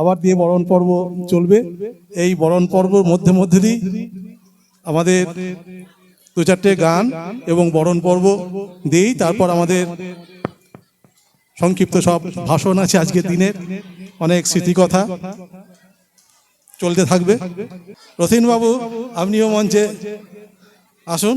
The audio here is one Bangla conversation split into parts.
আবার দিয়ে বরণ পর্ব চলবে। এই বরণ পর্বর মধ্যে দিয়ে আমাদের দু চারটে গান এবং বরণ পর্ব দিয়েই তারপর আমাদের সংক্ষিপ্ত সব ভাষণ আছে আজকের দিনের, অনেক স্মৃতিকথা চলতে থাকবে। রথীনবাবু, আপনিও মঞ্চে আসুন।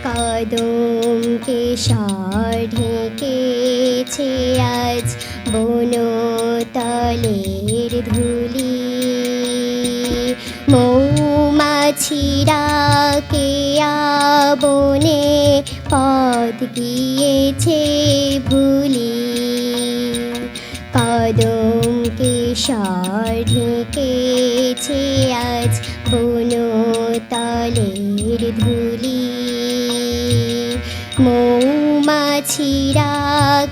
কদম কেশর ঢেকেছে আজ বনতলের ধুলি, মৌমাছিরা কেয়া বনে পথ গিয়েছে ভুলি। কদম কেশর ঢেকেছে আজ বনতলের ধুলি, মৌমাছিরা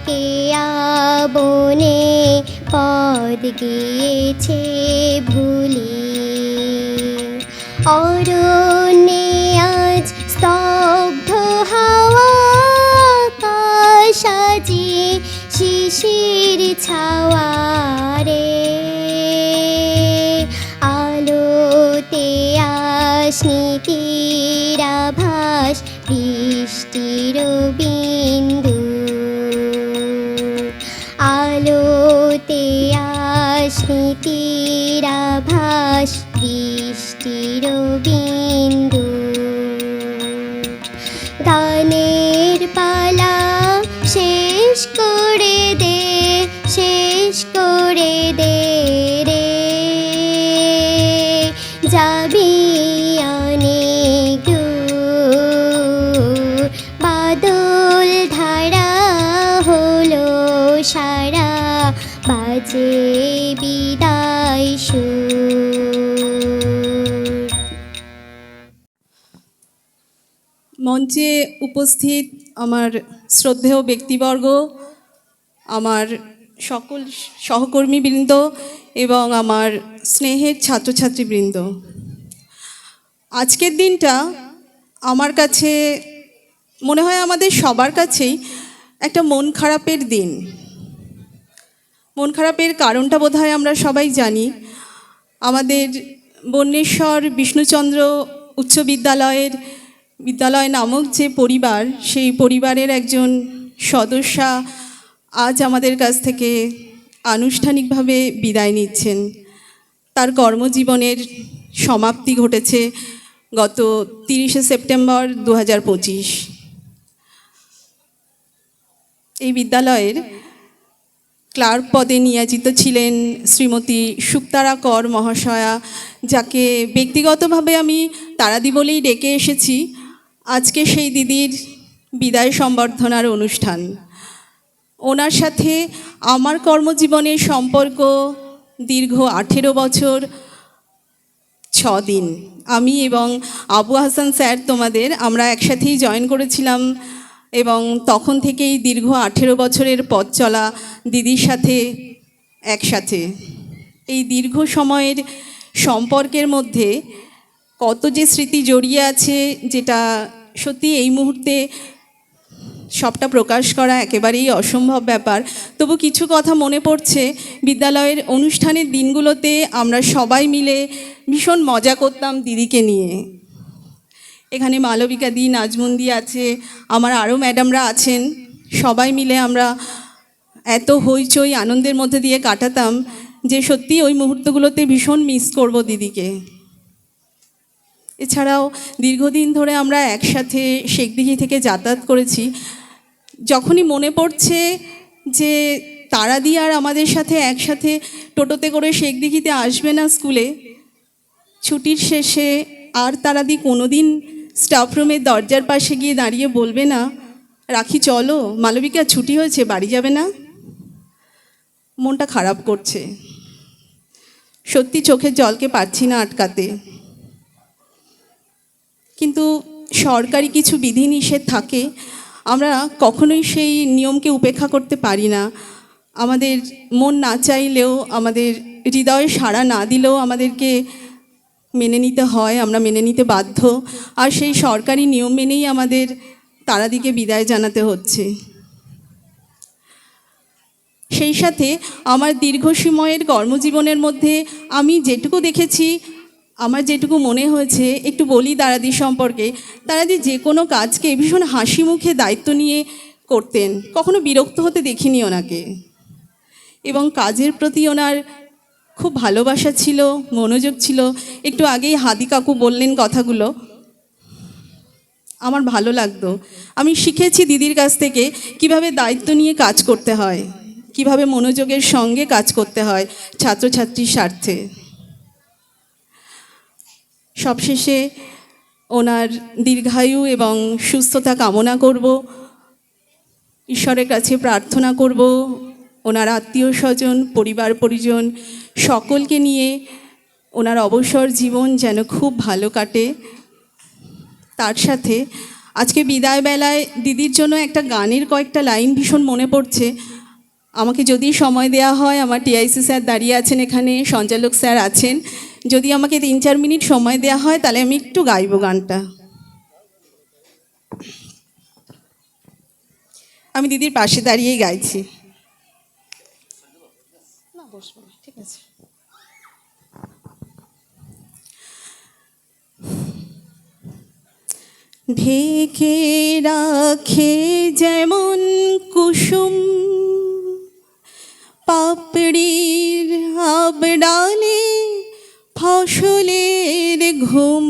কেয়া বনে পথ গিয়েছে ভুলি। অরণ্যে আজ স্তব্ধ হাওয়া, আকাশ আজি শিশির ছাওয়া রে, আলোতে স্মৃতির আভাস বৃষ্টির বিন্দু, আলোতে স্মৃতির আভাস বৃষ্টির বিন্দু। গানের পালা শেষ করে দে, শেষ করে দে রে, যাবি অনেক দূর। বাদল ধারা হলো সারা, বাজে বিদায় সুর। মঞ্চে উপস্থিত আমার শ্রদ্ধেয় ব্যক্তিবর্গ, আমার সকল সহকর্মীবৃন্দ এবং আমার স্নেহের ছাত্রছাত্রীবৃন্দ, আজকের দিনটা আমার কাছে মনে হয় আমাদের সবার কাছেই একটা মন খারাপের দিন। মন খারাপের কারণটা বোধহয় আমরা সবাই জানি। আমাদের বন্যেশ্বর বিষ্ণুচন্দ্র উচ্চ বিদ্যালয় নামক যে পরিবার, সেই পরিবারের একজন সদস্যা আজ আমাদের কাছ থেকে আনুষ্ঠানিকভাবে বিদায় নিচ্ছেন। তার কর্মজীবনের সমাপ্তি ঘটেছে গত 30শে সেপ্টেম্বর 2025। এই বিদ্যালয়ের ক্লার্ক পদে নিয়োজিত ছিলেন শ্রীমতী শুক্তারা কর মহাশয়া, যাকে ব্যক্তিগতভাবে আমি তারাদি বলেই ডেকে এসেছি। আজকে সেই দিদির বিদায় সম্বর্ধনার অনুষ্ঠান। ওনার সাথে আমার কর্মজীবনের সম্পর্ক দীর্ঘ 18 বছর 6 দিন। আমি এবং আবু হাসান স্যার আমরা একসাথেই জয়েন করেছিলাম এবং তখন থেকেই দীর্ঘ 18 বছরের পথ চলা দিদির সাথে একসাথে। এই দীর্ঘ সময়ের সম্পর্কের মধ্যে কত যে স্মৃতি জড়িয়ে আছে, যেটা সত্যি এই মুহূর্তে সবটা প্রকাশ করা একেবারেই অসম্ভব ব্যাপার। তবু কিছু কথা মনে পড়ছে। বিদ্যালয়ের অনুষ্ঠানের দিনগুলোতে আমরা সবাই মিলে ভীষণ মজা করতাম দিদিকে নিয়ে। এখানে মালবিকা দি, নাজমুন দি আছে, আমার আরও ম্যাডামরা আছেন। সবাই মিলে আমরা এত হইচই আনন্দের মধ্যে দিয়ে কাটাতাম যে সত্যি ওই মুহূর্তগুলোতে ভীষণ মিস করব দিদিকে। এছাড়াও দীর্ঘদিন ধরে আমরা একসাথে শেখদিঘি থেকে যাতায়াত করেছি। যখনই মনে পড়ছে যে তারাদি আর আমাদের সাথে একসাথে টোটোতে করে শেখদিঘিতে আসবে না স্কুলে, ছুটির শেষে আর তারাদি কোনোদিন স্টাফ রুমের দরজার পাশে গিয়ে দাঁড়িয়ে বলবে না, রাখি চলো, মালবিকা ছুটি হয়েছে, বাড়ি যাবে না? মনটা খারাপ করছে, সত্যি চোখের জলকে পারছি না আটকাতে। কিন্তু সরকারি কিছু বিধিনিষেধ থাকে, আমরা কখনোই সেই নিয়মকে উপেক্ষা করতে পারি না। আমাদের মন না চাইলেও, আমাদের হৃদয় সাড়া না দিলেও আমাদেরকে মেনে নিতে হয়, আমরা মেনে নিতে বাধ্য। আর সেই সরকারি নিয়ম মেনেই আমাদের তারাদিকে বিদায় জানাতে হচ্ছে। সেই সাথে আমার দীর্ঘ সময়ের কর্মজীবনের মধ্যে আমি যেটুকু দেখেছি, আমার যেটুকু মনে হয়েছে, একটু বলি তারাদি সম্পর্কে। তারাদি যে কোনো কাজকে ভীষণ হাসি মুখে দায়িত্ব নিয়ে করতেন, কখনো বিরক্ত হতে দেখিনি ওনাকে। এবং কাজের প্রতি ওনার খুব ভালোবাসা ছিল, মনোযোগ ছিল। একটু আগেই হাদি কাকু বললেন কথাগুলো। আমার ভালো লাগতো। আমি শিখেছি দিদির কাছ থেকে কিভাবে দায়িত্ব নিয়ে কাজ করতে হয়, কিভাবে মনোযোগের সঙ্গে কাজ করতে হয় ছাত্রছাত্রীর স্বার্থে। সবশেষে ওনার দীর্ঘায়ু এবং সুস্থতা কামনা করব, ঈশ্বরের কাছে প্রার্থনা করব ওনার আত্মীয় স্বজন, পরিবার পরিজন সকলকে নিয়ে ওনার অবসর জীবন যেন খুব ভালো কাটে। তার সাথে আজকে বিদায় বেলায় দিদির জন্য একটা গানের কয়েকটা লাইন ভীষণ মনে পড়ছে। আমাকে যদি সময় দেওয়া হয়, আমার টিআইসি স্যার দাঁড়িয়ে আছেন এখানে, সঞ্চালক স্যার আছেন, যদি আমাকে 3-4 মিনিট সময় দেওয়া হয় তাহলে আমি একটু গাইবো গানটা। আমি দিদির পাশে দাঁড়িয়েই গাইছি। না, বসবো না, ঠিক আছে। ঢেকে রাখে যেমন কুসুম পাপড়ির আবডালে ফসলের ঘুম,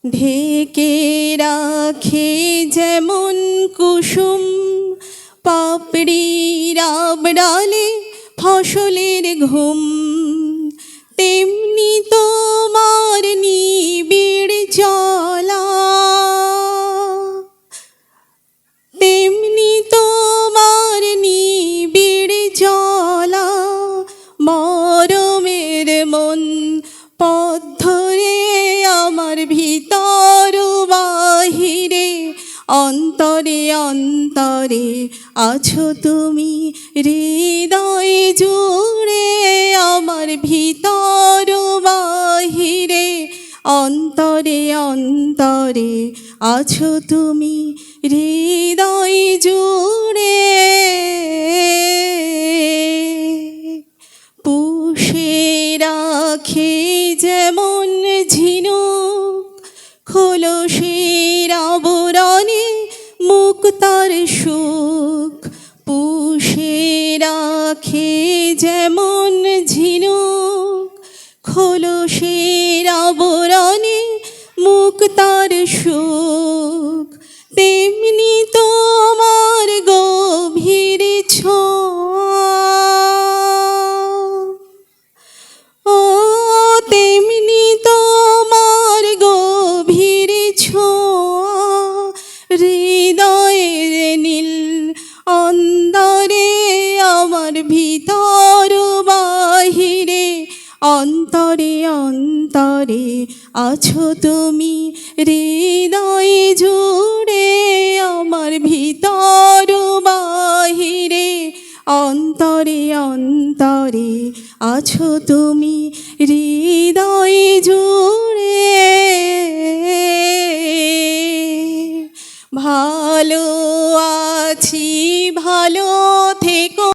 ঢেকে রাখে যেমন কুসুম পাপড়ির আবডালে ফসলের ঘুম, তেমনি তোমার নিবিড় চলা, তেমনি তোমার নিবিড় চলা, মরমের মন পথ ধরে আমার ভিতর বাহিরে, অন্তরে অন্তরে আছো তুমি, হৃদয় জুড়ে আমার ভিতর বাহিরে, অন্তরে অন্তরে আছো তুমি, হৃদয় জুড়ে। পুষে রাখে যেমন ঝিনুক খোলসের আবরণে মুক্তার সুখ, পুষে রাখে যেমন ঝিনুক খোলসের আবরণে মুক্তার সুখ, তেমনি তোমার গভীর ছোঁয়া, ও তেমনি তোমার গভীর ছোঁয়া, হৃদয়ের নীল অন্তরে আমার ভিতর বাহিরে, অন্তরে অন্তরে আছো তুমি, হৃদয় জুড়ে আমার ভিতর বাহিরে, অন্তরে অন্তরে আছো তুমি, হৃদয় জুড়ে। ভালো আছি, ভালো থেকো।